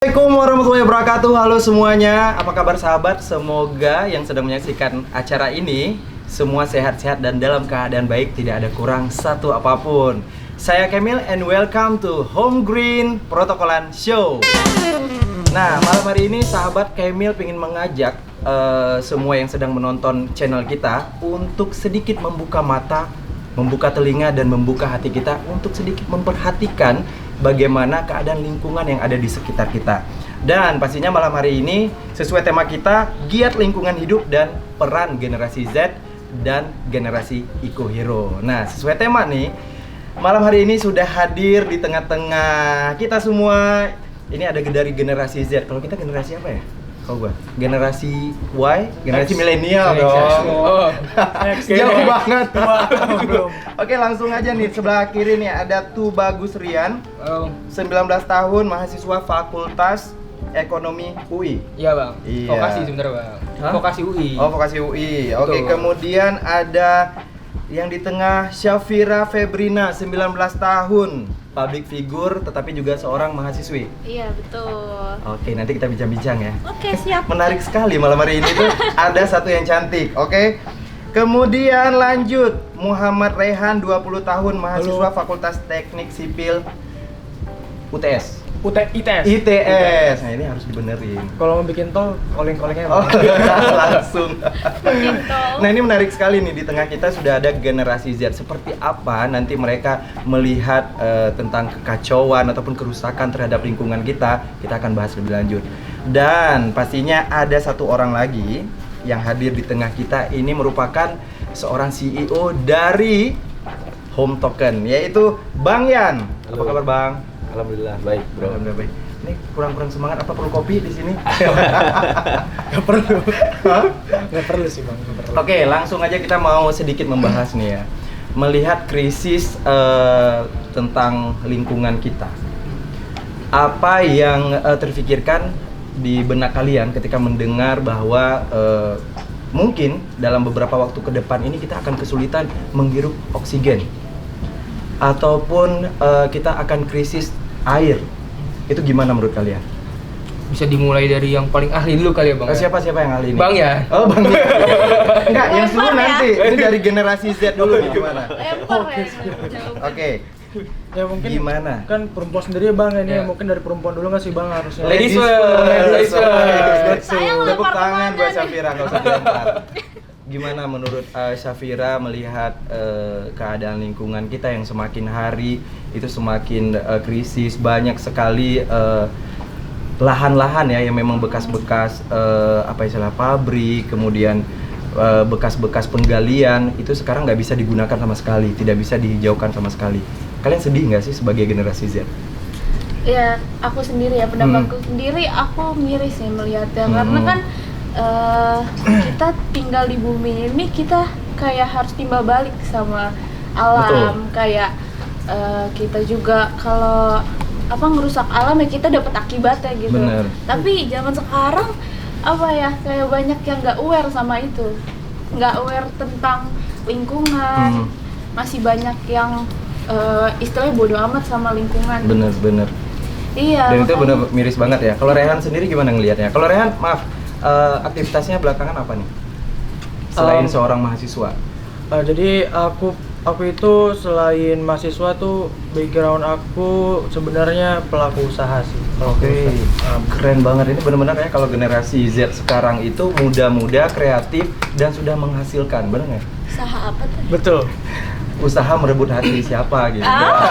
Assalamualaikum warahmatullahi wabarakatuh. Halo semuanya, apa kabar sahabat? Semoga yang sedang menyaksikan acara ini semua sehat-sehat dan dalam keadaan baik, tidak ada kurang satu apapun. Saya Kemil and welcome to Home Green Protokolan Show. Nah, malam hari ini sahabat Kemil ingin mengajak semua yang sedang menonton channel kita untuk sedikit membuka mata, membuka telinga dan membuka hati kita untuk sedikit memperhatikan bagaimana keadaan lingkungan yang ada di sekitar kita. Dan pastinya malam hari ini sesuai tema kita, giat lingkungan hidup dan peran generasi Z dan generasi Eco Hero. Nah, sesuai tema nih, malam hari ini sudah hadir di tengah-tengah kita semua. Ini ada dari generasi Z. Kalau kita generasi apa ya? Kalau gua generasi Y, generasi milenial dong. Jauh banget. Belum. Oke, langsung aja nih, sebelah kiri nih ada Tubagus Rian. 19 tahun, mahasiswa Fakultas Ekonomi UI. Iya bang. Iya. Vokasi sebenarnya bang. Hah? Vokasi UI. Oh, vokasi UI. Oke, Betul. kemudian ada yang di tengah Syafira Febrina, 19 tahun, public figure tetapi juga seorang mahasiswi. Iya, betul. Oke, nanti kita bincang-bincang ya. Oke, siap. Menarik sekali malam hari ini tuh ada satu yang cantik. Oke. Kemudian lanjut Muhammad Rehan, 20 tahun, mahasiswa Fakultas Teknik Sipil UTS. ITS. ITS. Nah, ini harus dibenerin. Kalau mau bikin tol, oleng-olengnya Oh, bang. langsung. Gitu. Nah, ini menarik sekali nih, di tengah kita sudah ada generasi Z. Seperti apa nanti mereka melihat tentang kekacauan ataupun kerusakan terhadap lingkungan kita akan bahas lebih lanjut. Dan pastinya ada satu orang lagi yang hadir di tengah kita, ini merupakan seorang CEO dari Home Token, yaitu Bang Yan. Apa kabar Bang? Alhamdulillah baik bro. Alhamdulillah baik. Ini kurang semangat, apa perlu kopi di sini? Gak perlu. Gak perlu sih bang. Gak perlu. Oke, langsung aja kita mau sedikit membahas nih ya. Melihat krisis tentang lingkungan kita. Apa yang terfikirkan di benak kalian ketika mendengar bahwa mungkin dalam beberapa waktu ke depan ini kita akan kesulitan menghirup oksigen ataupun kita akan krisis air. Itu gimana menurut kalian? Bisa dimulai dari yang paling ahli dulu kali ya bang. Siapa yang ahli ini? Bang ya. Oh, Bang ya. Enggak, yang Lempar dulu ya. nanti. Ini dari generasi Z dulu nih, gimana? Lempar ya. Oke. Ya mungkin Gimana? kan perempuan sendiri bang ini Ya. mungkin dari perempuan dulu nggak sih bang harusnya. Ladies first. first. Betul. Saya Tepuk ngelempar tangan kemana buat nih? Syafira, nggak usah dilempar. Gimana menurut Syafira melihat keadaan lingkungan kita yang semakin hari itu semakin krisis, banyak sekali lahan-lahan ya yang memang bekas-bekas apa istilah pabrik, kemudian bekas-bekas penggalian itu sekarang nggak bisa digunakan sama sekali, tidak bisa dihijaukan sama sekali. Kalian sedih nggak sih sebagai generasi Z? Ya, aku sendiri ya, pendapatku sendiri aku miris sih melihatnya karena kan kita tinggal di bumi ini, kita kayak harus timbal balik sama alam. Kayak kita juga kalau ngerusak alam ya kita dapat akibatnya gitu. Bener. Tapi zaman sekarang apa ya, kayak banyak yang nggak aware sama itu, nggak aware tentang lingkungan. Masih banyak yang istilahnya bodoh amat sama lingkungan. Bener. Iya. Dan itu makanya- bener miris banget ya. Kalau Rehan sendiri gimana ngelihatnya? Kalau Rehan, maaf, aktivitasnya belakangan apa nih? Selain seorang mahasiswa. Jadi aku itu selain mahasiswa tuh background aku sebenarnya pelaku usaha sih. Oke, keren banget. Ini benar-benar ya kalau generasi Z sekarang itu muda-muda, kreatif dan sudah menghasilkan, benar nggak? Usaha apa tuh? Betul. Usaha merebut hati siapa gitu. Ah.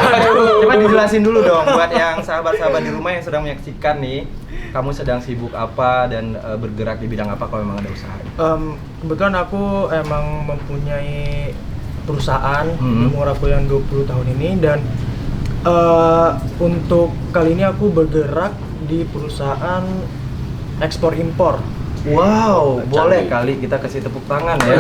Coba dijelasin dulu dong buat yang sahabat-sahabat di rumah yang sedang menyaksikan nih. Kamu sedang sibuk apa dan bergerak di bidang apa kalau memang ada usaha? Kebetulan aku emang mempunyai perusahaan di umur aku yang 20 tahun ini dan untuk kali ini aku bergerak di perusahaan ekspor impor. Wow, boleh kali kita kasih tepuk tangan ya.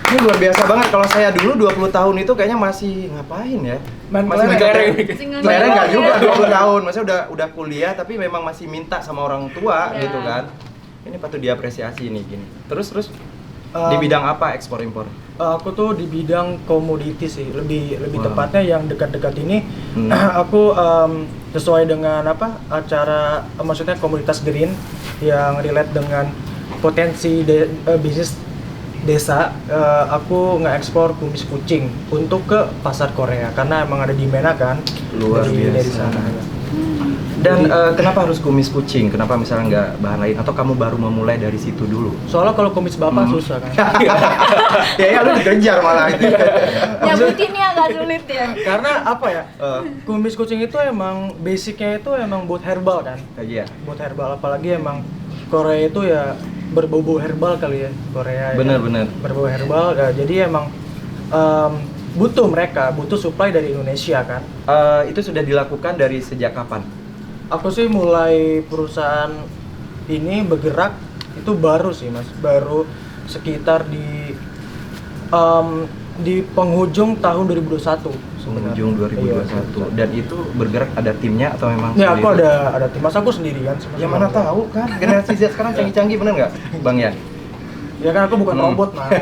Ini luar biasa banget. Kalau saya dulu 20 tahun itu kayaknya masih ngapain ya? Main Masih kelereng. Sebenarnya enggak juga 20 tahun. Maksudnya udah kuliah tapi memang masih minta sama orang tua Ya. gitu kan. Ini patut diapresiasi nih gini. Terus Di bidang apa ekspor impor? Aku tuh di bidang komoditi sih, lebih Wow. tepatnya yang dekat-dekat ini. Aku sesuai dengan acara, maksudnya komunitas green yang relate dengan potensi bisnis desa. Aku nge-ekspor kumis kucing untuk ke pasar Korea karena emang ada demand kan Luar biasa. dari sana. Dan kenapa harus kumis kucing? Kenapa misalnya nggak bahan lain? Atau kamu baru memulai dari situ dulu? Soalnya kalau kumis bapak susah kan. Ya lu dikejar malah itu. Nyabutinnya agak sulit ya. Karena apa ya? Kumis kucing itu emang basicnya itu emang buat herbal kan. Iya. Buat herbal, apalagi emang Korea itu ya berbau herbal kali ya, Korea. Bener. Berbau herbal, ya, jadi emang butuh supply dari Indonesia kan. Itu sudah dilakukan dari sejak kapan? Aku sih mulai perusahaan ini bergerak itu baru sih mas, baru sekitar di penghujung tahun 2021. Penghujung 2021. Iya. Dan itu bergerak ada timnya atau memang Ya aku sendiri? ada tim, mas aku sendirian. Ya mana tahu kan, generasi Z sekarang canggih-canggih bener nggak, Bang Yan? Ya kan aku bukan robot mas,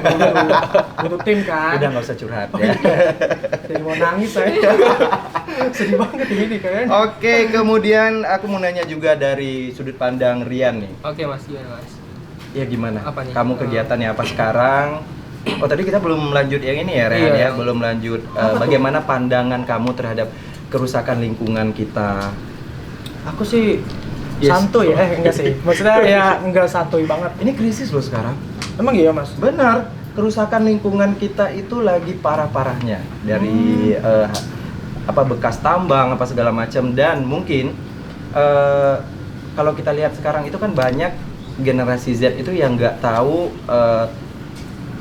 butuh tim kan. Udah nggak usah curhat Oh, ya. iya. Jadi mau nangis saya. Sedih banget ini kayaknya. Oke, kemudian aku mau nanya juga dari sudut pandang Rian nih. Oke mas, gimana mas? Ya gimana? Apa nih? Kamu kegiatannya apa sekarang? Oh tadi kita belum lanjut yang ini ya Rehan Iya. ya, belum lanjut bagaimana pandangan kamu terhadap kerusakan lingkungan kita. Aku sih Yes. santuy enggak sih. Maksudnya ya enggak santuy banget. Ini krisis loh sekarang. Emang iya mas? Benar, kerusakan lingkungan kita itu lagi parah-parahnya dari bekas tambang apa segala macam, dan mungkin kalau kita lihat sekarang itu kan banyak generasi Z itu yang nggak tahu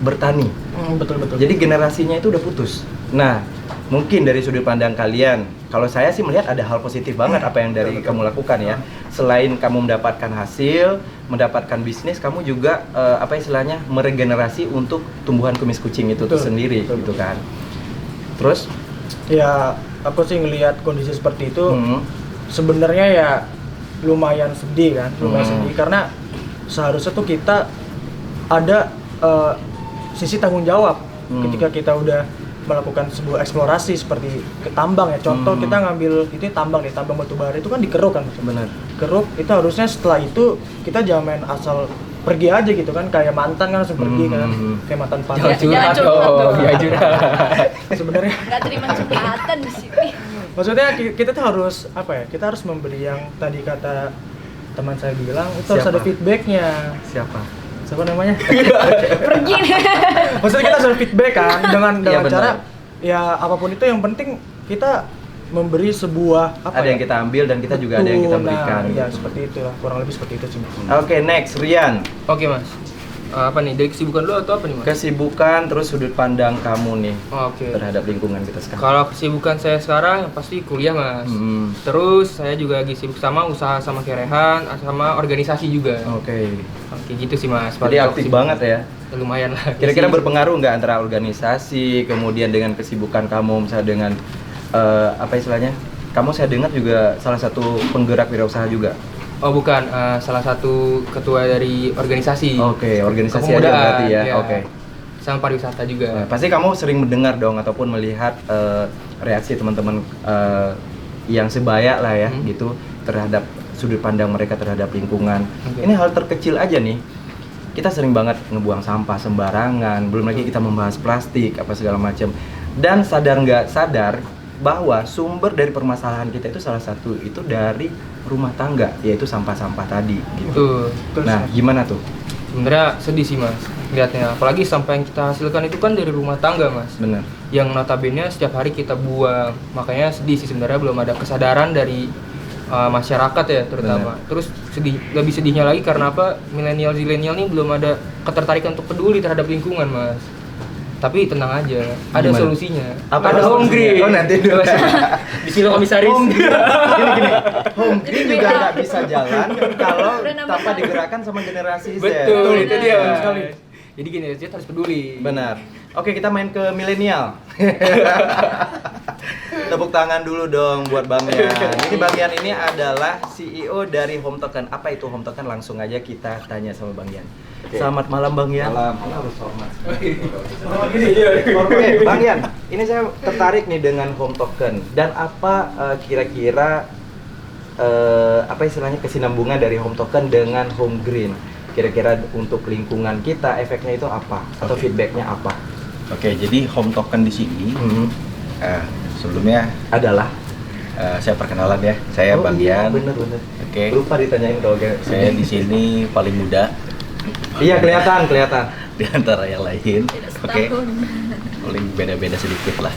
bertani. Betul. Jadi generasinya itu udah putus. Nah, mungkin dari sudut pandang kalian, kalau saya sih melihat ada hal positif banget apa yang dari kamu lakukan ya. Selain kamu mendapatkan hasil, mendapatkan bisnis, kamu juga istilahnya meregenerasi untuk tumbuhan kumis kucing itu Betul, sendiri betul. gitu kan. Terus Ya aku sih ngelihat kondisi seperti itu Hmm. sebenarnya ya lumayan sedih kan, lumayan Hmm. sedih karena seharusnya tuh kita ada sisi tanggung jawab ketika kita udah melakukan sebuah eksplorasi seperti ke tambang ya. Contoh kita ngambil itu tambang batu bara itu kan dikeruk kan. benar. Keruk itu harusnya setelah itu kita jangan main asal pergi aja gitu kan, kayak mantan kan langsung pergi kan, kayak mantan Jangan pacar. curhat curhat dong, dong. jangan curhat. Sebenarnya Nggak terima curhatan di sini. maksudnya kita tuh harus kita harus memberi yang tadi kata teman saya bilang itu harus Siapa? ada feedbacknya. Siapa namanya? Pergi. Maksudnya kita harus ada feedback kan dengan Iya, benar. cara ya apapun itu, yang penting kita memberi sebuah Ada yang kita ambil dan kita juga ada yang kita berikan. Nah, ya gitu. seperti itulah, kurang lebih seperti itu sih. Oke, next Rian. Oke mas, apa nih, dari kesibukan dulu atau apa nih mas? Kesibukan terus sudut pandang kamu nih Oke. terhadap lingkungan kita sekarang. Kalau kesibukan saya sekarang pasti kuliah mas. Terus saya juga lagi sibuk sama usaha sama kerehan, sama organisasi juga. Oke. Oke gitu sih mas. Jadi aktif banget ya. Lumayan lah. Kira-kira berpengaruh nggak antara organisasi kemudian dengan kesibukan kamu, misalnya dengan istilahnya? Kamu saya dengar juga salah satu penggerak wirausaha juga. Oh bukan, salah satu ketua dari organisasi. Oke, organisasi aja Kepemudaan, berarti ya. iya. Oke. Sama pariwisata juga. Nah, pasti kamu sering mendengar dong ataupun melihat reaksi teman-teman yang sebaya lah ya gitu terhadap sudut pandang mereka terhadap lingkungan. Oke. Ini hal terkecil aja nih. Kita sering banget ngebuang sampah sembarangan, belum lagi kita membahas plastik apa segala macam. Dan sadar nggak sadar bahwa sumber dari permasalahan kita itu salah satu itu dari rumah tangga, yaitu sampah-sampah tadi gitu. Tuh. Nah, gimana tuh? Sebenarnya sedih sih mas lihatnya, apalagi sampah yang kita hasilkan itu kan dari rumah tangga mas, Bener. yang notabene setiap hari kita buang. Makanya sedih sih sebenarnya, belum ada kesadaran dari masyarakat ya terutama. Terus lebih sedihnya lagi karena apa, milenial ini belum ada ketertarikan untuk peduli terhadap lingkungan mas. Tapi tenang aja, ada Gimana? solusinya. Apa Ada home solusinya? green. Oh, nanti dulu. Di sini komisaris. Gini, home green juga nggak bisa jalan kalau Udah nambah tanpa satu. digerakkan sama generasi Z. Betul, itu dia Benar. sekali. Jadi gini, dia harus peduli. Benar. Oke, kita main ke milenial. Tepuk tangan dulu dong buat Bang Yan. Ini Bang Yan ini adalah CEO dari Home Token. Apa itu Home Token? Langsung aja kita tanya sama Bang Yan. Selamat malam Bang Yan. Malam. Harus hormat. Oke, Bang Yan. Ini saya tertarik nih dengan Home Token dan apa kira-kira apa istilahnya kesinambungan dari Home Token dengan Home Green? Kira-kira untuk lingkungan kita efeknya itu apa atau feedbacknya apa? Oke, jadi Home Token di sini sebelumnya Adalah saya perkenalan ya. Saya Bang iya, Yan. bener. Oke. Lupa ditanyain kalau Saya di sini paling muda Iya, kelihatan. di antara yang lain. Tidak Oke. setahun. Paling beda-beda sedikit lah.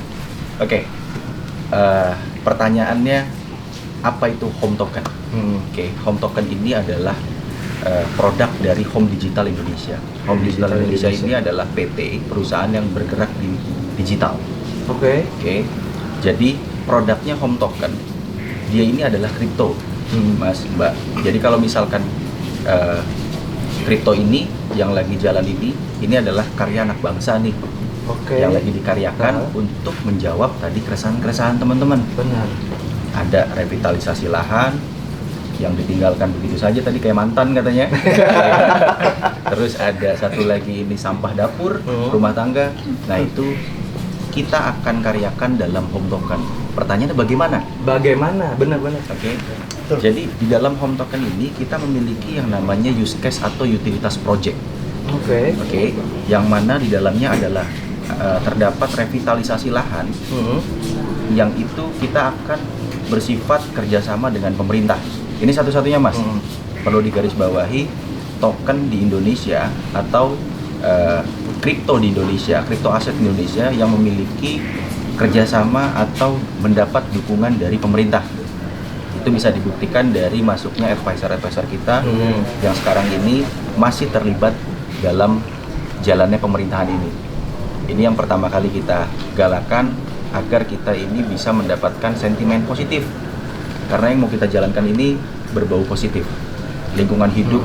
Oke. Pertanyaannya apa itu Home Token? Oke, Home Token ini adalah produk dari Home Digital Indonesia. Home Digital Indonesia ini adalah PT, perusahaan yang bergerak di digital. Oke. Oke. Jadi produknya Home Token, dia ini adalah kripto, Mas, Mbak. Jadi kalau misalkan kripto ini yang lagi jalan ini adalah karya anak bangsa nih, Oke. yang lagi dikaryakan untuk menjawab tadi keresahan-keresahan teman-teman. Benar. Ada revitalisasi lahan yang ditinggalkan begitu saja tadi kayak mantan katanya. Terus ada satu lagi ini sampah dapur, rumah tangga. Nah itu kita akan karyakan dalam Home Token. Pertanyaannya bagaimana? Bagaimana? Benar-benar. Oke. Jadi di dalam Home Token ini kita memiliki yang namanya use case atau utilitas project. Oke. Oke. Yang mana di dalamnya adalah terdapat revitalisasi lahan yang itu kita akan bersifat kerjasama dengan pemerintah. Ini satu-satunya Mas. Perlu digarisbawahi, token di Indonesia atau kripto di Indonesia, kripto aset di Indonesia yang memiliki kerjasama atau mendapat dukungan dari pemerintah. Itu bisa dibuktikan dari masuknya advisor-advisor kita yang sekarang ini masih terlibat dalam jalannya pemerintahan ini. Ini yang pertama kali kita galakan agar kita ini bisa mendapatkan sentimen positif. Karena yang mau kita jalankan ini berbau positif. Lingkungan hidup,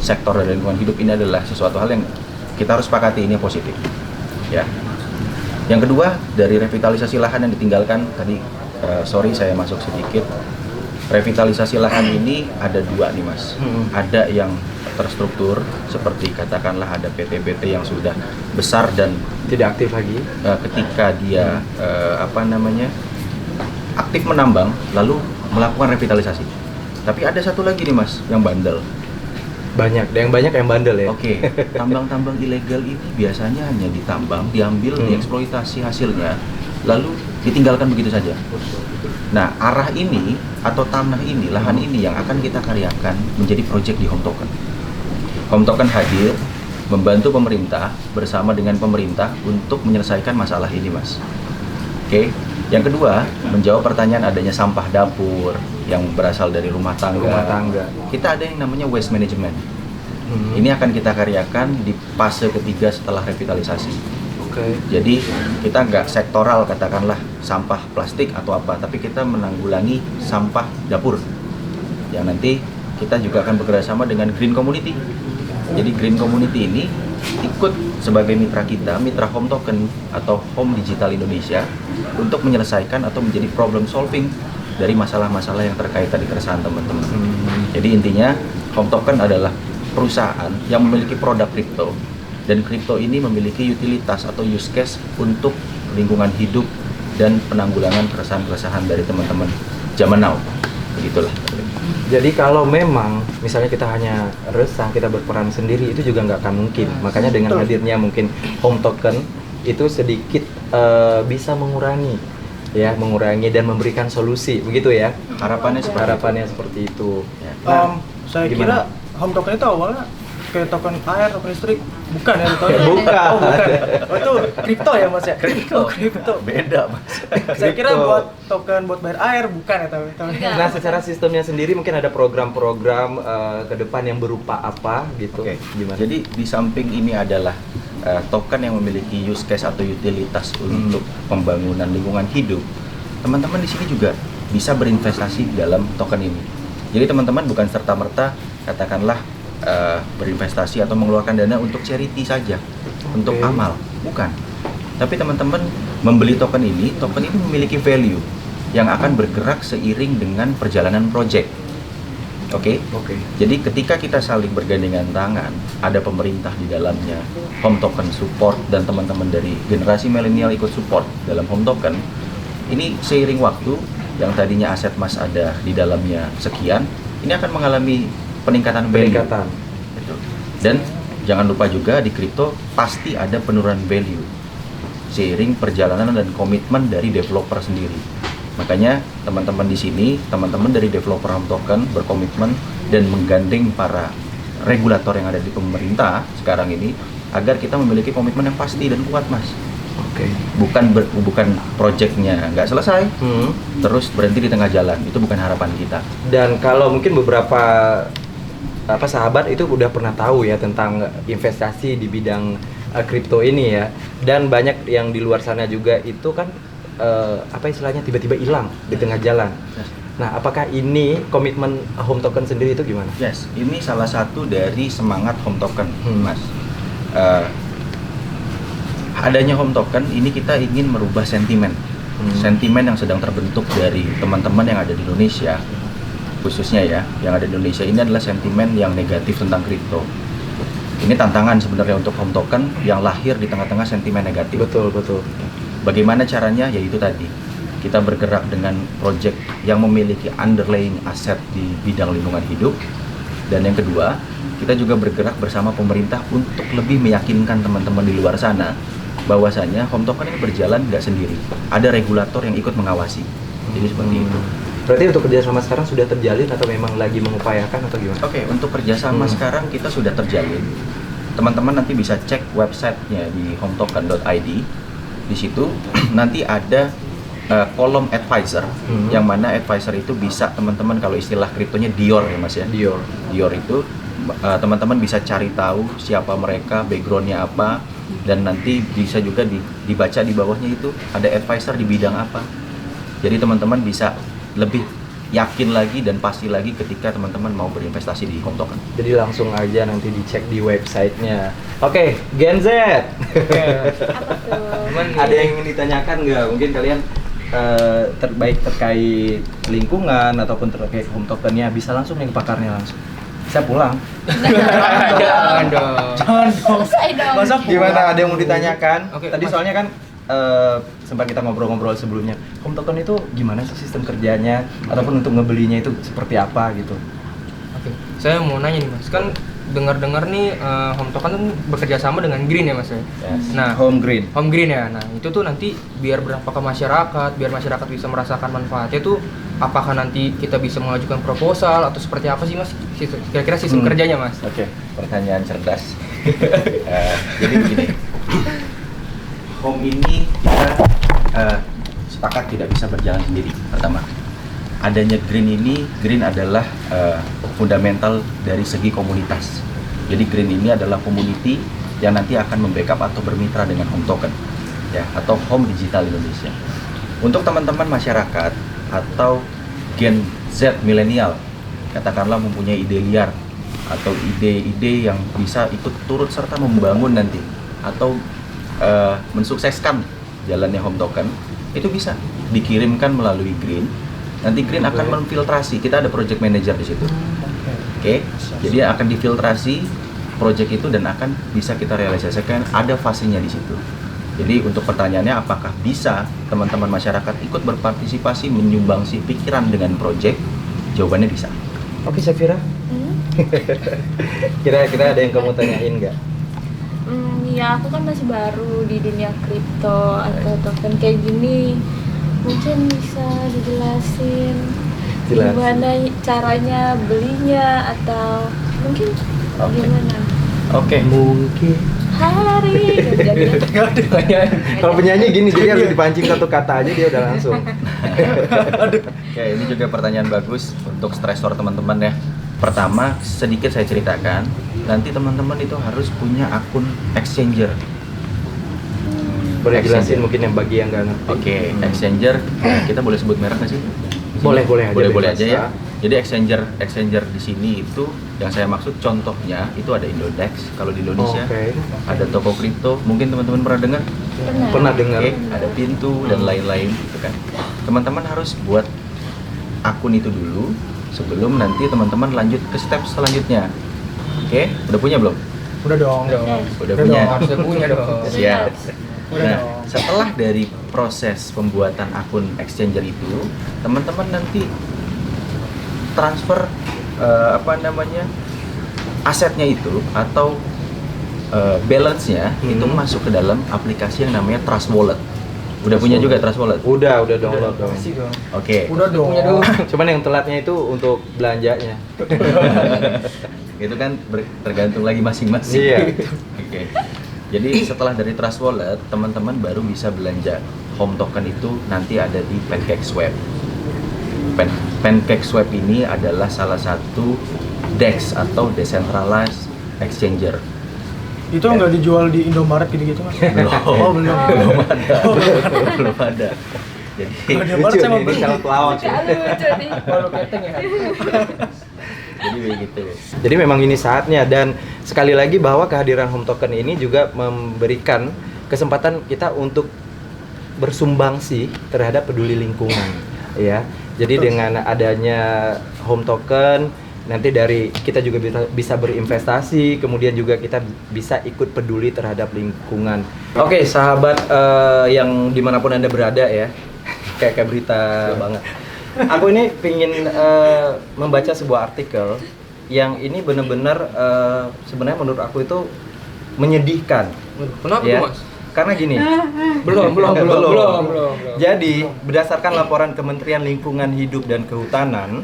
sektor dari lingkungan hidup ini adalah sesuatu hal yang kita harus sepakati ini positif. Ya. Yang kedua, dari revitalisasi lahan yang ditinggalkan tadi, sorry saya masuk sedikit. Revitalisasi lahan ini ada dua nih Mas. Ada yang terstruktur seperti katakanlah ada PT-PT yang sudah besar dan Tidak aktif lagi. ketika dia aktif menambang lalu melakukan revitalisasi. Tapi ada satu lagi nih Mas yang bandel. Banyak yang bandel ya. Oke, tambang-tambang ilegal ini biasanya hanya ditambang, diambil, dieksploitasi hasilnya, lalu ditinggalkan begitu saja. Nah, arah ini atau tanah ini, lahan ini yang akan kita karyakan menjadi proyek di Home Token. Home Token hadir membantu pemerintah bersama dengan pemerintah untuk menyelesaikan masalah ini, Mas. Oke. Yang kedua, menjawab pertanyaan adanya sampah dapur yang berasal dari rumah tangga. Kita ada yang namanya waste management. Ini akan kita karyakan di fase ketiga setelah revitalisasi. Oke. Jadi kita nggak sektoral katakanlah sampah plastik atau apa, tapi kita menanggulangi sampah dapur. Yang nanti kita juga akan bekerjasama dengan Green Community. Jadi Green Community ini ikut sebagai mitra kita, mitra Home Token atau Home Digital Indonesia untuk menyelesaikan atau menjadi problem solving dari masalah-masalah yang terkait tadi keresahan teman-teman. Jadi intinya Home Token adalah perusahaan yang memiliki produk kripto dan kripto ini memiliki utilitas atau use case untuk lingkungan hidup dan penanggulangan keresahan-keresahan dari teman-teman zaman now. Begitulah. Jadi kalau memang misalnya kita hanya resah, kita berperan sendiri itu juga nggak akan mungkin. Makanya dengan hadirnya mungkin Home Token itu sedikit bisa mengurangi dan memberikan solusi, begitu ya. Harapannya seperti itu. Ya. Nah, Saya gimana? kira Home Token itu awalnya kayak token air, token listrik, bukan ya? Token? Bukan. Oh, bukan. Oh, itu kripto ya Mas ya? Kripto. Oh, kripto. Beda, Mas. Saya kira Kripto. buat token buat bayar air, bukan ya? Enggak. Nah, secara sistemnya sendiri mungkin ada program-program ke depan yang berupa apa gitu. Oke. Gimana? Jadi di samping ini adalah token yang memiliki use case atau utilitas untuk pembangunan lingkungan hidup. Teman-teman di sini juga bisa berinvestasi dalam token ini. Jadi teman-teman bukan serta-merta katakanlah berinvestasi atau mengeluarkan dana untuk charity saja, untuk amal, bukan. Tapi teman-teman membeli token ini memiliki value yang akan bergerak seiring dengan perjalanan project. Oke? Jadi ketika kita saling bergandengan tangan, ada pemerintah di dalamnya, Home Token support, dan teman-teman dari generasi milenial ikut support dalam Home Token, ini seiring waktu, yang tadinya aset Mas ada di dalamnya sekian, ini akan mengalami peningkatan value. Gitu. Dan jangan lupa juga di kripto pasti ada penurunan value seiring perjalanan dan komitmen dari developer sendiri. Makanya teman-teman di sini, teman-teman dari developer Home Token berkomitmen dan menggandeng para regulator yang ada di pemerintah sekarang ini agar kita memiliki komitmen yang pasti dan kuat, Mas. Bukan projectnya nggak selesai, terus berhenti di tengah jalan. Itu bukan harapan kita. Dan kalau mungkin beberapa sahabat itu udah pernah tahu ya tentang investasi di bidang kripto ini ya, dan banyak yang di luar sana juga itu kan istilahnya tiba-tiba hilang di tengah jalan. Nah, apakah ini komitmen Home Token sendiri itu gimana? Yes, ini salah satu dari semangat Home Token, Mas. Adanya Home Token ini kita ingin merubah sentimen yang sedang terbentuk dari teman-teman yang ada di Indonesia, khususnya ya, yang ada di Indonesia ini adalah sentimen yang negatif tentang kripto. Ini tantangan sebenarnya untuk Home Token yang lahir di tengah-tengah sentimen negatif. Betul. Bagaimana caranya? Yaitu tadi, kita bergerak dengan project yang memiliki underlying aset di bidang lingkungan hidup. Dan yang kedua, kita juga bergerak bersama pemerintah untuk lebih meyakinkan teman-teman di luar sana bahwasanya Home Token ini berjalan nggak sendiri. Ada regulator yang ikut mengawasi. Jadi seperti itu. Berarti untuk kerjasama sekarang sudah terjalin atau memang lagi mengupayakan atau gimana? Oke, untuk kerjasama sekarang kita sudah terjalin. Teman-teman nanti bisa cek websitenya di hometoken.id. Di situ nanti ada kolom advisor, yang mana advisor itu bisa teman-teman, kalau istilah kriptonya Dior ya Mas ya. Dior itu teman-teman bisa cari tahu siapa mereka, backgroundnya apa, dan nanti bisa juga dibaca di bawahnya itu ada advisor di bidang apa. Jadi teman-teman bisa lebih yakin lagi dan pasti lagi ketika teman-teman mau berinvestasi di Home Token. Jadi langsung aja nanti dicek di websitenya. Oke, Gen Z. Apa tuh? Ada yang ingin ditanyakan nggak? Mungkin kalian terbaik terkait lingkungan ataupun terkait Home Tokennya, bisa langsung nih ke pakarnya langsung. Saya pulang. Jangan dong. Selesai dong. Masa Gimana? Ada yang mau ditanyakan? Oke, Tadi Mas. soalnya kan sempat kita ngobrol-ngobrol sebelumnya. Home Token itu gimana sih sistem kerjanya? Ataupun untuk ngebelinya itu seperti apa gitu? Oke, saya mau nanya nih Mas, kan dengar-dengar nih Home Token tuh bekerja sama dengan Green ya Mas ya? Yes. Nah, Home Green. Home Green ya, nah itu tuh nanti biar berapa ke masyarakat, biar masyarakat bisa merasakan manfaatnya tuh, apakah nanti kita bisa mengajukan proposal atau seperti apa sih Mas? Kira-kira sistem kerjanya Mas? Oke, pertanyaan cerdas. Jadi begini, Home ini kita sepakat tidak bisa berjalan sendiri. Pertama, adanya Green adalah fundamental dari segi komunitas. Jadi Green ini adalah community yang nanti akan membackup atau bermitra dengan Home Token, ya, atau Home Digital Indonesia. Untuk teman-teman masyarakat atau Gen Z milenial, katakanlah mempunyai ide liar atau ide-ide yang bisa ikut turut serta membangun nanti atau mensukseskan jalannya Home Token, itu bisa dikirimkan melalui Green. Nanti Green akan memfiltrasi. Kita ada project manager di situ. Oke. Jadi akan difiltrasi project itu dan akan bisa kita realisasikan, ada fasenya di situ. Jadi untuk pertanyaannya apakah bisa teman-teman masyarakat ikut berpartisipasi menyumbangsi pikiran dengan project? Jawabannya bisa. Oke, Safira. Kira-kira ada yang kamu tanyain nggak? Ya aku kan masih baru di dunia kripto atau token kayak gini. Mungkin bisa dijelasin gimana caranya belinya atau mungkin gimana? Oke. Mungkin. Hari. Kalau penyanyi gini, jadi harus dipancing satu kata aja dia udah langsung. Oke, ini juga pertanyaan bagus untuk stressor teman-teman ya. Pertama, sedikit saya ceritakan, nanti teman-teman itu harus punya akun exchanger. Boleh jelasin Exchanger. mungkin yang bagi yang nggak ngerti. Oke, exchanger, kita boleh sebut merek nggak sih? Boleh aja. Boleh bebas, aja ya. Kak. Jadi exchanger di sini itu yang saya maksud contohnya itu ada Indodex kalau di Indonesia, Oke. ada toko kripto, mungkin teman-teman pernah dengar? Pernah dengar. Oke, ada Pintu dan lain-lain gitu kan. Teman-teman harus buat akun itu dulu sebelum nanti teman-teman lanjut ke step selanjutnya. Oke, udah punya belum? Udah dong. Udah Udah punya. dong. Harusnya punya dong. Siap. Udah Nah, dong. setelah dari proses pembuatan akun exchanger itu, teman-teman nanti transfer asetnya itu atau balance-nya itu masuk ke dalam aplikasi yang namanya Trust Wallet. Udah punya juga Trust Wallet? Udah download dong. Pasti dong. Oke. Udah dong. Punya dong. Cuman yang telatnya itu untuk belanjanya. Itu kan tergantung lagi masing-masing. Iya. Oke. Jadi setelah dari Trust Wallet, teman-teman baru bisa belanja home token itu nanti ada di PancakeSwap. PancakeSwap ini adalah salah satu DEX atau Decentralized Exchanger. Itu nggak dijual di Indomaret gitu-gitu mas? Belum. Oh belum. Belum ada. Jadi Kalau di Indomaret saya mau beli. Kalau pelawak. Lucu nih. Kalau keteng ya. jadi begitu. Jadi memang ini saatnya, dan sekali lagi bahwa kehadiran home token ini juga memberikan kesempatan kita untuk bersumbangsi terhadap peduli lingkungan, ya. Jadi dengan adanya home token nanti dari kita juga bisa berinvestasi, kemudian juga kita bisa ikut peduli terhadap lingkungan. Oke, sahabat yang dimanapun Anda berada ya, kayak berita banget. Aku ini pingin membaca sebuah artikel yang ini benar-benar sebenarnya menurut aku itu menyedihkan. Kenapa Ya. tuh mas? Karena gini, Belum. jadi berdasarkan laporan Kementerian Lingkungan Hidup dan Kehutanan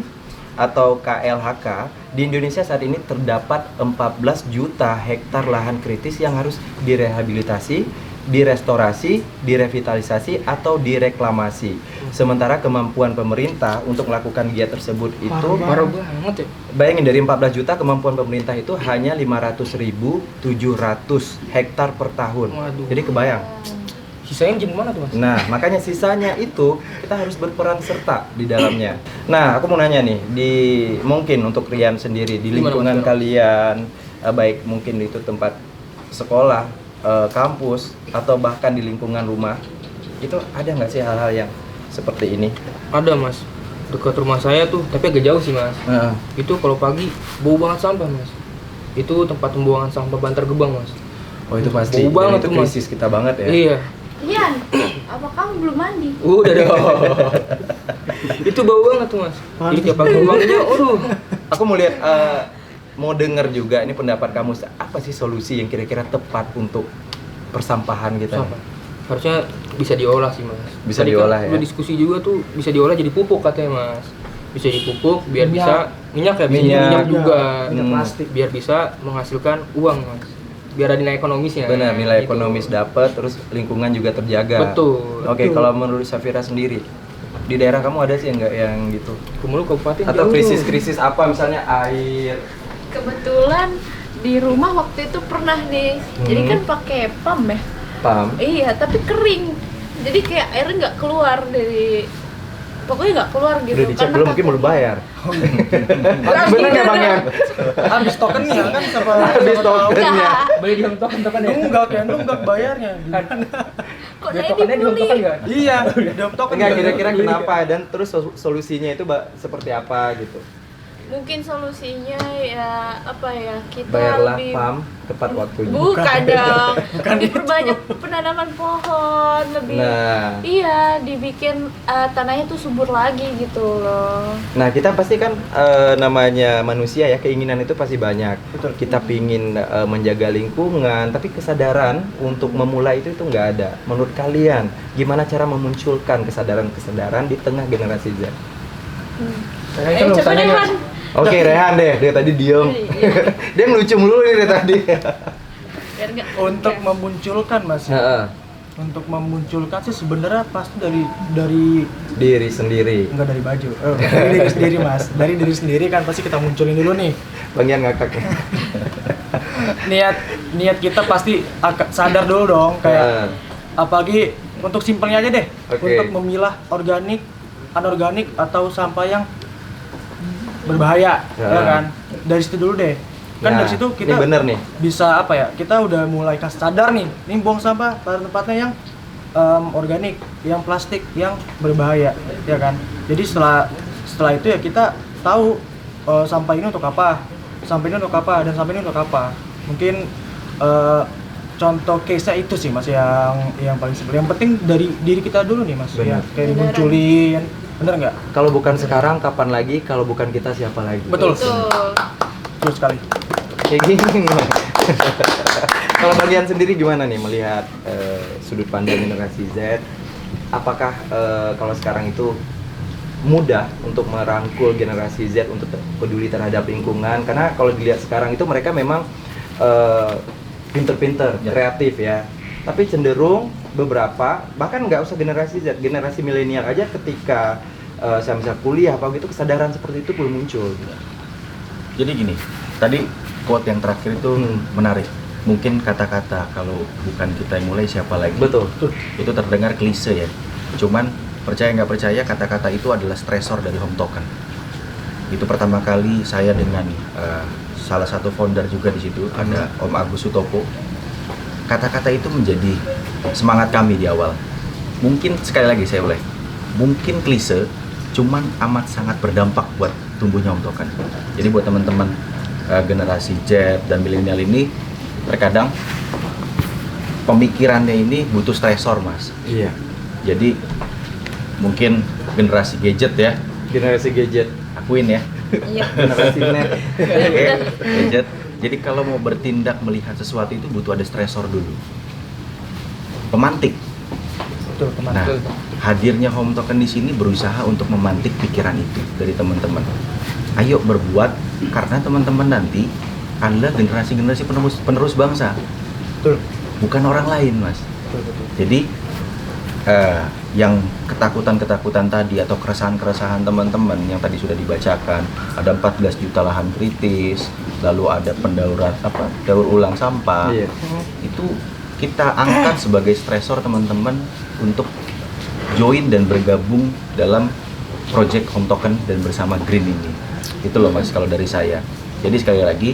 atau KLHK, di Indonesia saat ini terdapat 14 juta hektar lahan kritis yang harus direhabilitasi, direstorasi, direvitalisasi atau direklamasi. Sementara kemampuan pemerintah untuk melakukan giat tersebut itu Parah banget ya. bayangin, dari 14 juta kemampuan pemerintah itu hanya 500.700 hektar per tahun. Waduh. Jadi kebayang. Sisanya gimana tuh mas? Nah, makanya sisanya itu kita harus berperan serta di dalamnya. Nah, aku mau nanya nih, mungkin untuk Rian sendiri di Gimana, lingkungan Mas? kalian, baik mungkin itu tempat sekolah, kampus, atau bahkan di lingkungan rumah, itu ada nggak sih hal-hal yang seperti ini? Ada mas. Dekat rumah saya tuh, tapi agak jauh sih mas. Itu kalau pagi bau banget sampah mas. Itu tempat pembuangan sampah Bantar Gebang mas. Oh itu pasti. Bau banget itu tuh, Mas. krisis kita banget ya. Iya. Rian, apa kamu belum mandi? Udah dong. Itu bau banget tuh mas. Jadi tiap pagi buangnya, aduh. Aku mau lihat, mau dengar juga ini pendapat kamu, apa sih solusi yang kira-kira tepat untuk persampahan kita? Sampah. Harusnya bisa diolah sih mas. Bisa Tadi diolah kan ya? udah diskusi juga tuh bisa diolah jadi pupuk katanya mas. Bisa dipupuk biar Minyak. bisa minyak ya, bisa Minyak. minyak juga. Minyak Hmm. plastik. Biar bisa menghasilkan uang mas. Biar ada nilai ekonomisnya. Benar, nilai Gitu. ekonomis dapat, terus lingkungan juga terjaga. Betul. Oke, Betul. kalau menurut Safira sendiri, di daerah kamu ada sih enggak yang gitu? Kemulu kabupaten Atau jauh. krisis-krisis apa, misalnya air? Kebetulan di rumah waktu itu pernah nih. Jadi kan pakai pam ya. Pam? Iya, tapi kering. Jadi kayak airnya nggak keluar dari, pokoknya nggak keluar gitu. Udah dicek belum? Mungkin belum bayar. Bener nggak Bang Yan? Habis tokennya kan sama Habis tokennya. Beli di home token ya. nunggak bayarnya. Kok Biar saya tokennya di home dibeli? token nggak? Iya, di token. Enggak, kira-kira kenapa dan terus solusinya itu seperti apa gitu? Mungkin solusinya ya apa ya, kita Bayarlah lebih pam tepat waktunya. bukan dong, lebih perbanyak penanaman pohon, lebih Nah. iya, dibikin tanahnya tuh subur lagi gitu loh. Nah, kita pasti kan namanya manusia ya, keinginan itu pasti banyak. Betul. Kita pingin menjaga lingkungan, tapi kesadaran untuk memulai itu nggak ada. Menurut kalian, gimana cara memunculkan kesadaran-kesadaran di tengah generasi Z? Kayaknya Coba deh Han. Oke, Rehan deh, dia tadi diem. Iya. Dia ngelucu mulu nih dari tadi. Biar nggak Untuk oke. memunculkan mas, Heeh. untuk memunculkan sih sebenarnya pasti dari Diri sendiri. enggak dari baju, dari diri sendiri mas, dari diri sendiri kan pasti kita munculin dulu nih. Bang Yan ngakak. niat kita pasti sadar dulu dong, kayak Heeh. apalagi untuk simpelnya aja deh, Oke. untuk memilah organik, anorganik atau sampah yang berbahaya, Ya. ya kan? Dari situ dulu deh. Kan Nah, dari situ kita ini bener nih. bisa apa ya? Kita udah mulai sadar nih, ini buang sampah pada tempatnya yang organik, yang plastik, yang berbahaya, ya kan? Jadi setelah itu ya kita tahu sampah ini untuk apa, sampah ini untuk apa, dan sampah ini untuk apa. Mungkin contoh case-nya itu sih mas yang paling simpel. Yang penting dari diri kita dulu nih mas. Benar. Ya, kayak dimunculin, bener nggak? Kalau bukan sekarang, kapan lagi? Kalau bukan kita, siapa lagi? Betul. Betul. Terus sekali. Kayak gini. Kalau kalian sendiri gimana nih melihat sudut pandang generasi Z? Apakah kalau sekarang itu mudah untuk merangkul generasi Z untuk peduli terhadap lingkungan? Karena kalau dilihat sekarang itu mereka memang pinter-pinter, kreatif ya. Tapi cenderung beberapa, bahkan nggak usah generasi Z, generasi milenial aja ketika saya misal kuliah apa gitu, kesadaran seperti itu belum muncul. Jadi gini, tadi quote yang terakhir itu menarik. Mungkin kata-kata kalau bukan kita yang mulai siapa lagi. Betul. Itu terdengar klise ya. Cuman percaya nggak percaya kata-kata itu adalah stresor dari Home Token. Itu pertama kali saya dengan salah satu founder juga di situ, ada Om Agus Sutopo. Kata-kata itu menjadi semangat kami di awal. Mungkin sekali lagi saya boleh, mungkin klise, cuman amat sangat berdampak buat tumbuhnya Home Token. Jadi buat teman-teman generasi Z dan milenial ini, terkadang pemikirannya ini butuh stresor mas. Iya. Jadi mungkin generasi gadget ya, Generasi gadget. akuin ya. Iya. Generasi net. Oke, gadget. Jadi kalau mau bertindak melihat sesuatu itu butuh ada stresor dulu. Pemantik. Betul, teman. Nah, hadirnya Home Token di sini berusaha untuk memantik pikiran itu dari teman-teman. Ayo berbuat karena teman-teman nanti adalah generasi-generasi penerus bangsa. Betul. Bukan orang lain, Mas. Betul. Jadi yang ketakutan-ketakutan tadi atau keresahan-keresahan teman-teman yang tadi sudah dibacakan, ada 14 juta lahan kritis, lalu ada daur ulang sampah. Iya. Itu kita angkat sebagai stresor teman-teman untuk join dan bergabung dalam project Home Token dan bersama Green ini. Itu loh mas kalau dari saya. Jadi sekali lagi,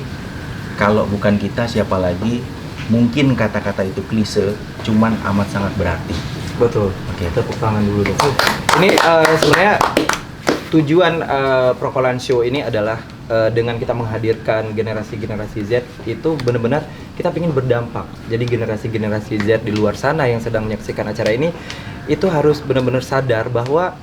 kalau bukan kita siapa lagi? Mungkin kata-kata itu klise, cuman amat sangat berarti. Betul. Oke. Tepuk tangan dulu dong. Ini sebenarnya tujuan Prokolan Show ini adalah dengan kita menghadirkan generasi-generasi Z itu benar-benar kita ingin berdampak. Jadi generasi-generasi Z di luar sana yang sedang menyaksikan acara ini itu harus benar-benar sadar bahwa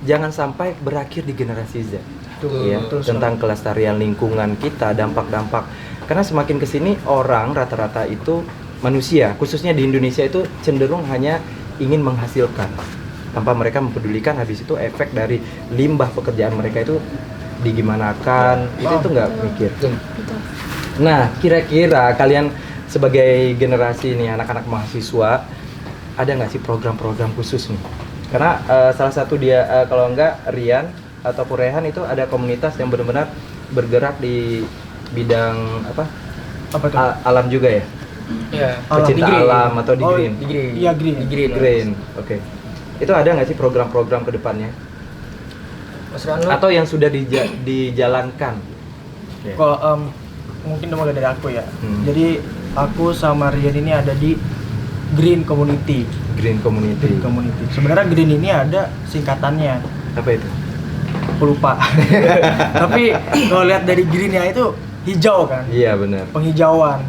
jangan sampai berakhir di generasi Z. Betul, Ya, betul tentang kelestarian lingkungan kita, dampak-dampak. Karena semakin kesini orang rata-rata itu manusia, khususnya di Indonesia itu cenderung hanya ingin menghasilkan tanpa mereka mempedulikan habis itu efek dari limbah pekerjaan mereka itu digimanakan, itu nggak mikir. Betul. Nah, kira-kira kalian sebagai generasi nih anak-anak mahasiswa ada nggak sih program-program khusus nih? Karena salah satu dia kalau enggak Rian ataupun Rehan itu ada komunitas yang benar-benar bergerak di bidang apa Apa tuh? alam juga ya, Ya, pecinta di Green. alam atau di Oh, Green. Di Green. Iya, Green. Di Green. Green, oke. Itu ada nggak sih program-program ke depannya? Mas Rano. Atau yang sudah dijalankan? Ya. Kalau mungkin mulai dari aku ya. Hmm. Jadi aku sama Rian ini ada di Green Community. Green Community. Green Community. Sebenarnya Green ini ada singkatannya. Apa itu? Aku lupa. Tapi kalau lihat dari greennya itu hijau kan, Iya benar. penghijauan.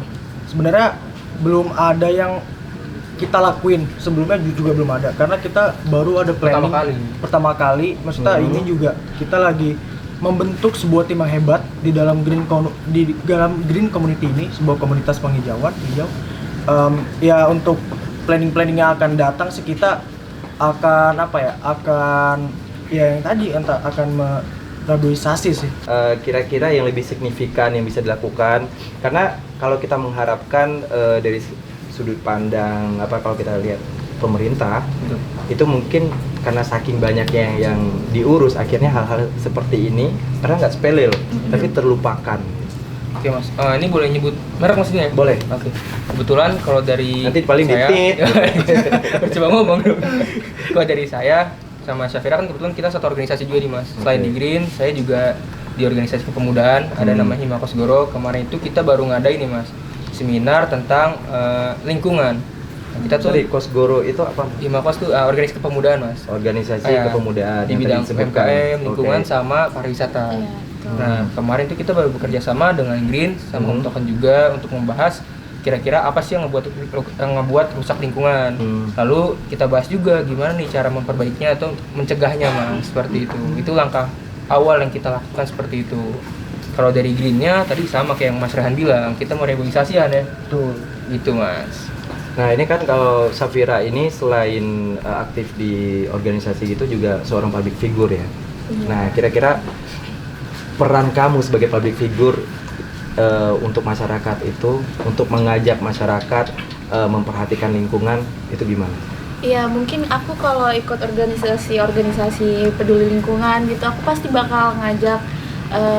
Sebenarnya belum ada yang kita lakuin, sebelumnya juga belum ada karena kita baru ada planning pertama kali. Maksudnya ini juga kita lagi membentuk sebuah tim yang hebat di dalam Green Community ini, sebuah komunitas penghijauan hijau. Ya untuk planning yang akan datang sih kita akan yang tadi akan meraduisasi sih. Kira-kira yang lebih signifikan yang bisa dilakukan, karena kalau kita mengharapkan dari sudut pandang kalau kita lihat pemerintah itu mungkin karena saking banyaknya yang diurus akhirnya hal-hal seperti ini karena nggak sepele loh, tapi terlupakan. Oke mas, ini boleh nyebut merek maksudnya? Boleh. Oke. Kebetulan kalau dari Nanti paling saya, ditit. coba ngomong dulu. Kalau dari saya sama Syafira kan kebetulan kita satu organisasi juga nih mas. Selain Oke. di Green, saya juga di organisasi kepemudaan, ada namanya Hima Kosgoro. Kemarin itu kita baru ngadain nih Mas, seminar tentang lingkungan. Nah, kita tuh Kosgoro itu apa? Himakos tuh organisasi kepemudaan Mas. Organisasi Kayak kepemudaan di yang bidang tadi disebutkan. UMKM, lingkungan Oke. sama pariwisata. Iya, betul. Nah, kemarin tuh kita baru bekerja sama dengan Green sama Home Token juga untuk membahas kira-kira apa sih yang ngebuat rusak lingkungan. Lalu kita bahas juga gimana nih cara memperbaikinya atau mencegahnya Mas, seperti itu. Itu langkah awal yang kita lakukan seperti itu. Kalau dari Green-nya tadi sama kayak yang Mas Rehan bilang, kita mau reboisasi ya. Betul. Gitu Mas. Nah ini kan kalau Safira ini selain aktif di organisasi gitu juga seorang public figure ya. Nah kira-kira peran kamu sebagai public figure untuk masyarakat itu, untuk mengajak masyarakat memperhatikan lingkungan itu gimana? Iya, mungkin aku kalau ikut organisasi peduli lingkungan gitu, aku pasti bakal ngajak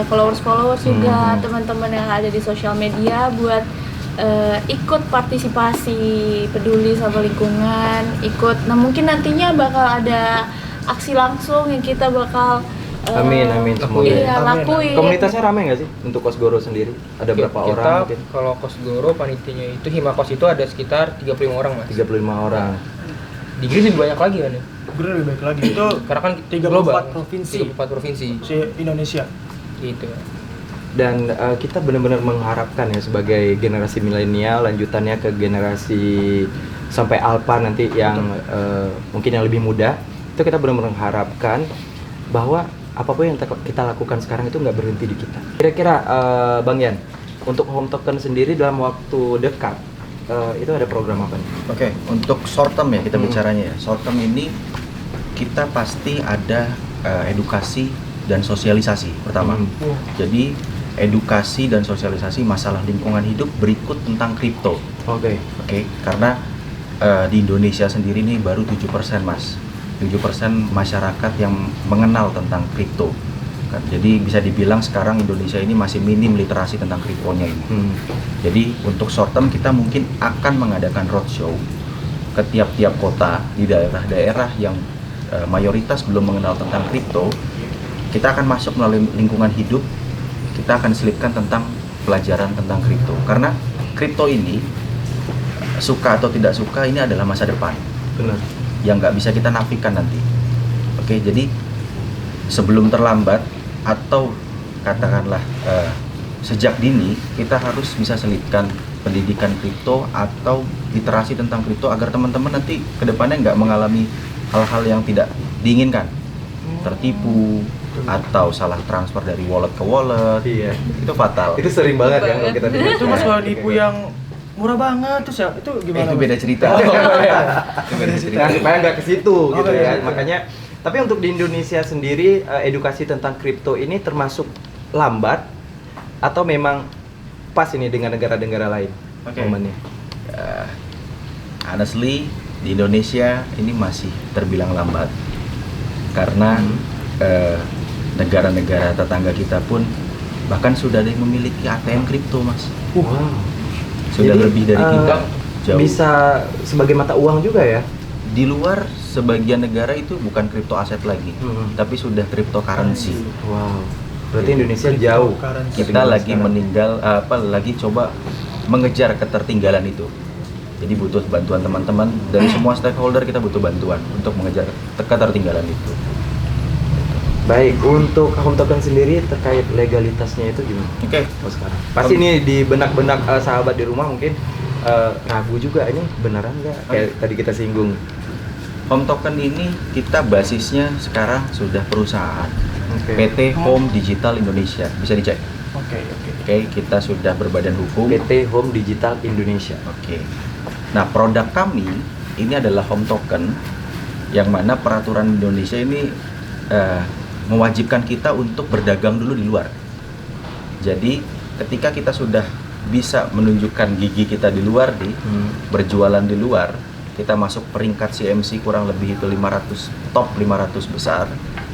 followers juga, teman-teman yang ada di sosial media buat ikut partisipasi peduli sama lingkungan, nah mungkin nantinya bakal ada aksi langsung yang kita bakal Amin semoga. iya, lakuin. Komunitasnya ramai nggak sih untuk Kosgoro sendiri? Ada berapa orang mungkin? Kalau Kosgoro panitianya itu Himakos itu ada sekitar 35 orang Mas. 35 orang. Di Green lebih banyak lagi kan ya? Gue lebih baik lagi itu Karena kan 34 global. provinsi 34 provinsi. se-Indonesia. Gitu. Dan kita benar-benar mengharapkan ya sebagai generasi milenial lanjutannya ke generasi sampai alpha nanti yang mungkin yang lebih muda, itu kita benar-benar mengharapkan bahwa apapun yang kita lakukan sekarang itu nggak berhenti di kita. Kira-kira Bang Yan, untuk Home Token sendiri dalam waktu dekat itu ada program apa nih? Oke, untuk short term ya kita bicaranya ya. Short term ini kita pasti ada edukasi dan sosialisasi pertama. Jadi edukasi dan sosialisasi masalah lingkungan hidup berikut tentang kripto. Oke. Karena di Indonesia sendiri ini baru 7% Mas. 7% masyarakat yang mengenal tentang kripto. Jadi bisa dibilang sekarang Indonesia ini masih minim literasi tentang kriptonya ini. Jadi untuk short term kita mungkin akan mengadakan roadshow ke tiap-tiap kota di daerah-daerah yang mayoritas belum mengenal tentang kripto. Kita akan masuk melalui lingkungan hidup. Kita akan selipkan tentang pelajaran tentang kripto. Karena kripto ini suka atau tidak suka ini adalah masa depan. Benar. Yang nggak bisa kita nafikan nanti. Jadi sebelum terlambat atau katakanlah sejak dini kita harus bisa selipkan pendidikan kripto atau literasi tentang kripto agar teman-teman nanti kedepannya nggak mengalami hal-hal yang tidak diinginkan, tertipu atau salah transfer dari wallet ke wallet. Iya. Itu fatal. Itu sering banget kan kalau kita dengar. Itu Mas kalau nipu yang murah banget terus ya itu gimana? Itu Mas? beda cerita. Itu beda cerita. Nah, supaya nggak ke situ gitu iya, ya. iya. Makanya tapi untuk di Indonesia sendiri edukasi tentang kripto ini termasuk lambat atau memang pas ini dengan negara-negara lain momennya? Honestly di Indonesia ini masih terbilang lambat karena negara-negara tetangga kita pun bahkan sudah ada yang memiliki ATM kripto Mas. Wow. Sudah Jadi, lebih dari kita jauh. Bisa sebagai mata uang juga ya? Di luar sebagian negara itu bukan kripto aset lagi, tapi sudah cryptocurrency. Wow. Berarti Indonesia jauh. Kita lagi lagi coba mengejar ketertinggalan itu. Jadi butuh bantuan teman-teman dari semua stakeholder, kita butuh bantuan untuk mengejar ketertinggalan itu. Baik, untuk Home Token sendiri terkait legalitasnya itu gimana? Oh, sekarang. Pasti ini di benak-benak sahabat di rumah mungkin ragu juga, ini beneran nggak? Kayak tadi kita singgung. Home Token ini kita basisnya sekarang sudah perusahaan. PT Home Digital Indonesia, bisa dicek. Oke, kita sudah berbadan hukum. PT Home Digital Indonesia. Nah, produk kami ini adalah Home Token yang mana peraturan Indonesia ini mewajibkan kita untuk berdagang dulu di luar. Jadi ketika kita sudah bisa menunjukkan gigi kita di luar berjualan di luar, kita masuk peringkat CMC kurang lebih itu 500 top 500 besar,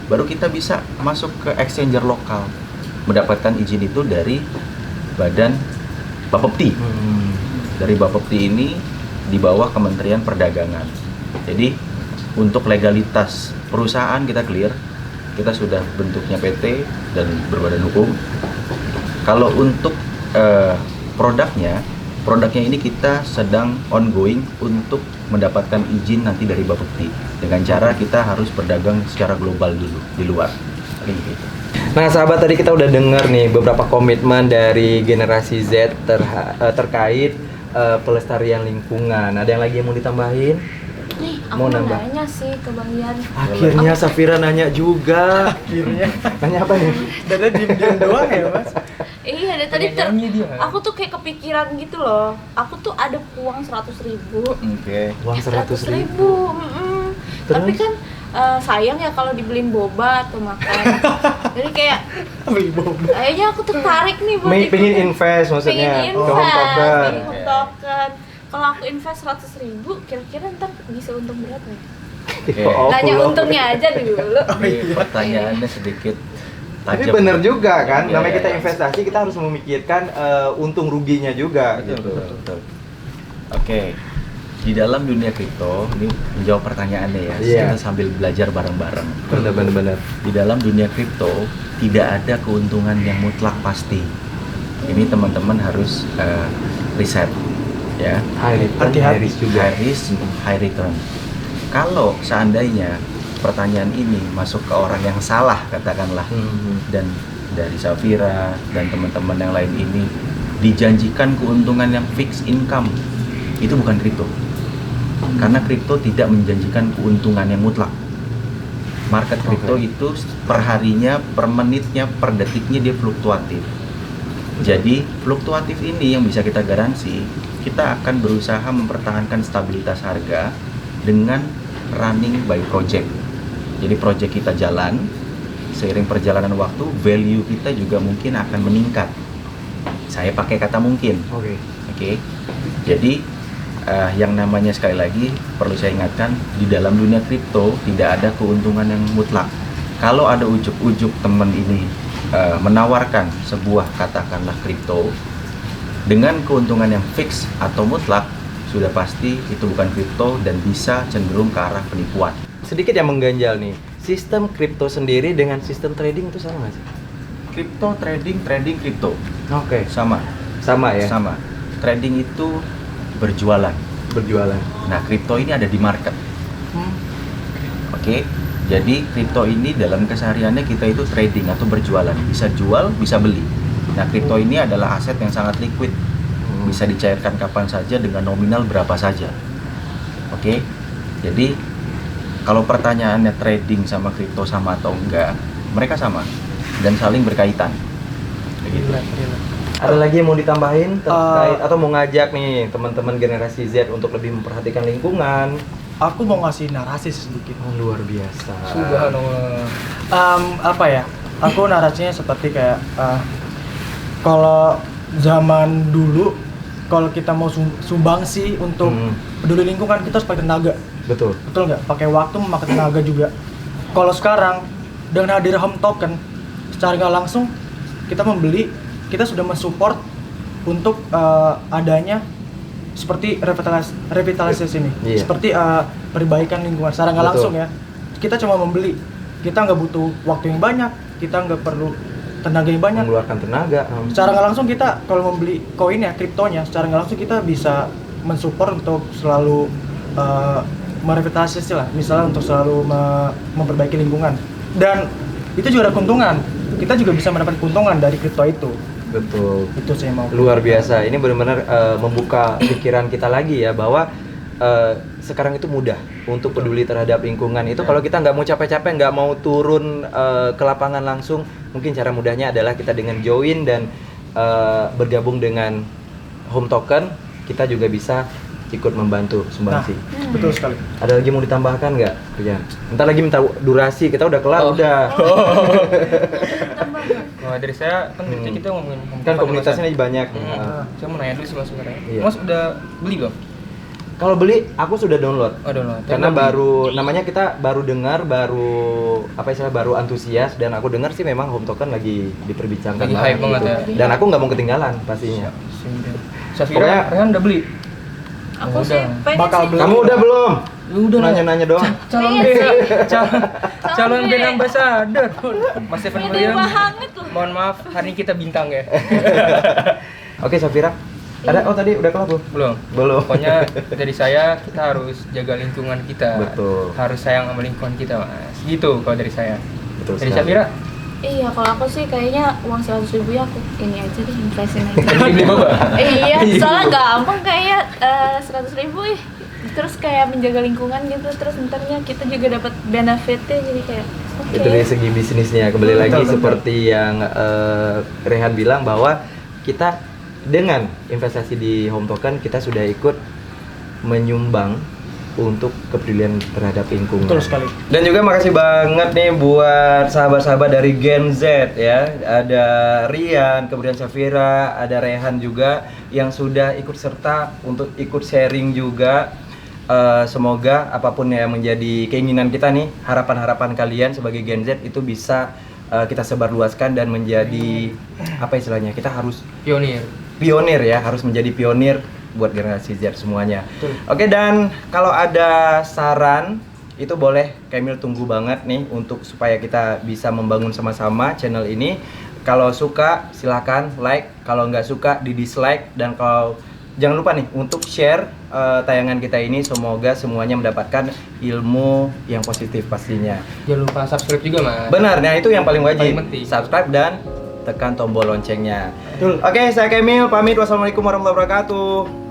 baru kita bisa masuk ke exchanger lokal, mendapatkan izin itu dari Badan Bapepti. Dari Bapepti ini di bawah Kementerian Perdagangan. Jadi untuk legalitas perusahaan kita clear, kita sudah bentuknya PT dan berbadan hukum. Kalau untuk produknya ini kita sedang ongoing untuk mendapatkan izin nanti dari Bapepti dengan cara kita harus berdagang secara global dulu di luar. Gitu. Nah sahabat, tadi kita udah dengar nih beberapa komitmen dari generasi Z terkait pelestarian lingkungan. Ada yang lagi yang mau ditambahin? Nih, aku Mau mau nambah? nanya sih ke Bang Yan. Akhirnya Safira nanya juga. Akhirnya Nanya apa nih? dari diem doang ya Mas. Iya, dari tadi Nyanyi dia. aku tuh kayak kepikiran gitu loh. Aku tuh ada uang 100.000. Oke. Uang 100.000. Tapi kan sayang ya kalau dibeliin boba atau makan. Jadi kayak Beli boba. kayaknya aku tertarik nih buat Pengen invest maksudnya pengen ke home token. pengen home token. Kalau aku invest 100.000, kira-kira ntar bisa untung berapa ya? Oh, Nanya pulau. untungnya aja dulu. Ini pertanyaannya sedikit Tapi tajam. bener juga kan, Iya, namanya kita iya. investasi kita harus memikirkan untung ruginya juga gitu. Betul. Oke. Di dalam dunia kripto, ini menjawab pertanyaannya ya. Iya. Kita sambil belajar bareng-bareng. Bener. Di dalam dunia kripto tidak ada keuntungan yang mutlak pasti. Ini teman-teman harus riset ya. High return, Hati-hati. high risk juga. High risk, high return. Kalau seandainya pertanyaan ini masuk ke orang yang salah katakanlah, dan dari Safira dan teman-teman yang lain ini dijanjikan keuntungan yang fixed income, itu bukan kripto. Karena kripto tidak menjanjikan keuntungan yang mutlak. Market kripto itu per harinya, per menitnya, per detiknya dia fluktuatif. Jadi fluktuatif ini yang bisa kita garansi, kita akan berusaha mempertahankan stabilitas harga dengan running by project. Jadi project kita jalan, seiring perjalanan waktu, value kita juga mungkin akan meningkat. Saya pakai kata mungkin. Oke. Jadi yang namanya sekali lagi perlu saya ingatkan, di dalam dunia kripto tidak ada keuntungan yang mutlak. Kalau ada ujuk-ujuk teman ini menawarkan sebuah katakanlah kripto dengan keuntungan yang fix atau mutlak, sudah pasti itu bukan kripto dan bisa cenderung ke arah penipuan. Sedikit yang mengganjal nih, sistem kripto sendiri dengan sistem trading itu sama nggak sih? Kripto trading kripto Oke. sama Ya. sama. Trading itu berjualan. Berjualan. Nah, kripto ini ada di market. Oke. Jadi kripto ini dalam kesehariannya kita itu trading atau berjualan, bisa jual, bisa beli. Nah, kripto ini adalah aset yang sangat liquid, bisa dicairkan kapan saja dengan nominal berapa saja. Oke. Jadi kalau pertanyaannya trading sama kripto sama atau enggak, mereka sama dan saling berkaitan. Begitu. Ada lagi yang mau ditambahin terkait atau mau ngajak nih teman-teman generasi Z untuk lebih memperhatikan lingkungan? Aku mau ngasih narasi sedikit. Oh, luar biasa. Subhanallah. Apa ya? Aku narasinya seperti kayak kalau zaman dulu, kalau kita mau sumbangsi untuk peduli lingkungan, kita harus pakai tenaga. Betul. Betul nggak? Pakai waktu, memakai tenaga juga. Kalau sekarang dengan hadir home token, secara nggak langsung kita membeli, kita sudah mensupport untuk adanya seperti revitalisasi ini, Iya. seperti perbaikan lingkungan. Secara nggak Betul. langsung ya, kita cuma membeli. Kita nggak butuh waktu yang banyak, kita nggak perlu tenaga yang banyak. Mengeluarkan tenaga. Secara nggak langsung kita kalau membeli koin ya, kriptonya, secara nggak langsung kita bisa mensupport untuk selalu merevitalisasi lah, misalnya untuk selalu memperbaiki lingkungan. Dan itu juga ada keuntungan. Kita juga bisa mendapat keuntungan dari kripto itu. Betul. Itu saya mau. Luar biasa. Ini benar-benar membuka pikiran kita lagi ya bahwa sekarang itu mudah untuk peduli terhadap lingkungan. Itu kalau kita nggak mau capek-capek, nggak mau turun ke lapangan langsung, mungkin cara mudahnya adalah kita dengan join dan bergabung dengan home token, kita juga bisa ikut membantu sumbangsi. Betul sekali. Ada lagi mau ditambahkan nggak, Rian? Entar lagi minta durasi, kita udah kelar, udah. Nah, dari saya kan dari kita ngomongin Kan komunitasnya banyak. Saya mau nanya dulu sih Mas sebenarnya. Iya. Mas udah beli belum? Kalau beli, aku sudah download. Oh, download. Karena Tapi baru, namanya kita baru dengar, baru antusias, dan aku dengar sih memang home token lagi diperbincangkan Lagi hype banget ya. Dan aku nggak mau ketinggalan pastinya. Safira, Pokoknya- Rehan udah beli? Aku Udah. sih pengen Bakal sih. beli. Kamu udah belum? Udah lah. nanya-nanya doang. Calon Iya band, sih. calon Calon band band. ambassador. Mas Evan Beda William. banget loh. Mohon maaf, hari ini kita bintang ya. Oke, Safira. Ada tadi udah kelar belum? Belum. Belum. Pokoknya dari saya kita harus jaga lingkungan kita. Betul. Harus sayang sama lingkungan kita, Mas. Gitu kalau dari saya. Betul Dari sekali. Safira. Iya, kalau aku sih kayaknya uang 100.000 ya aku ini aja deh, investin aja. Beli boba. Iya, soalnya gampang kayak 100.000 ih. Terus kayak menjaga lingkungan gitu, terus ntarnya kita juga dapat benefitnya jadi kayak oke. Itu dari segi bisnisnya. Kembali Betul, lagi betul. seperti yang Rehan bilang bahwa kita dengan investasi di Home Token kita sudah ikut menyumbang untuk kepedulian terhadap lingkungan. Betul sekali. Dan juga makasih banget nih buat sahabat-sahabat dari Gen Z ya. Ada Rian, kemudian Safira, ada Rehan juga yang sudah ikut serta untuk ikut sharing juga. Semoga apapun yang menjadi keinginan kita nih, harapan-harapan kalian sebagai Gen Z itu bisa kita sebarluaskan dan menjadi apa istilahnya? Kita harus Pionir. ya, harus menjadi pionir buat generasi Z semuanya. Oke, dan kalau ada saran itu boleh Kamil tunggu banget nih untuk supaya kita bisa membangun sama-sama channel ini. Kalau suka silakan like, kalau nggak suka di dislike, dan kalau jangan lupa nih untuk share tayangan kita ini, semoga semuanya mendapatkan ilmu yang positif pastinya. Jangan lupa subscribe juga, Mas. Benar, nah itu yang paling wajib. Paling penting. Subscribe dan tekan tombol loncengnya. Betul. Oke, saya Kamil pamit. Wassalamualaikum warahmatullahi wabarakatuh.